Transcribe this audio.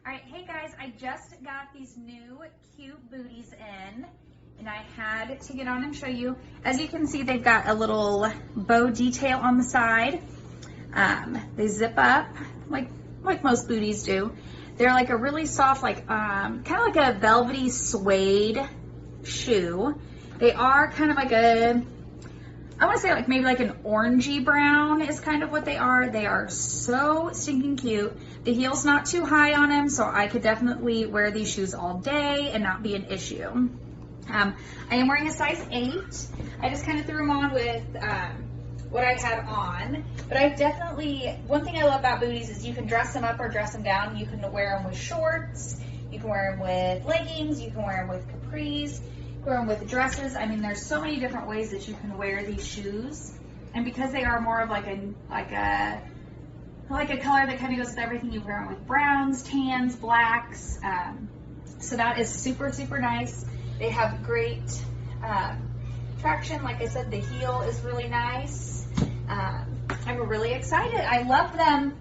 All right, hey guys, I just got these new cute booties in and I had to get on and show you. As you can see, they've got a little bow detail on the side. They zip up like most booties do. They're like a really soft, like kind of like a velvety suede shoe. They are kind of like I want to say like maybe like an orangey brown is kind of what they are. They are so stinking cute. The heel's not too high on them, so I could definitely wear these shoes all day and not be an issue. I am wearing a size 8. I just kind of threw them on with what I had on. But I definitely, one thing I love about booties is you can dress them up or dress them down. You can wear them with shorts. You can wear them with leggings. You can wear them with capris. Wear them with dresses. I mean, there's so many different ways that you can wear these shoes, and because they are more of like a color that kind of goes with everything, you wear them with browns, tans, blacks. So that is super nice. They have great traction. Like I said, the heel is really nice. I'm really excited. I love them.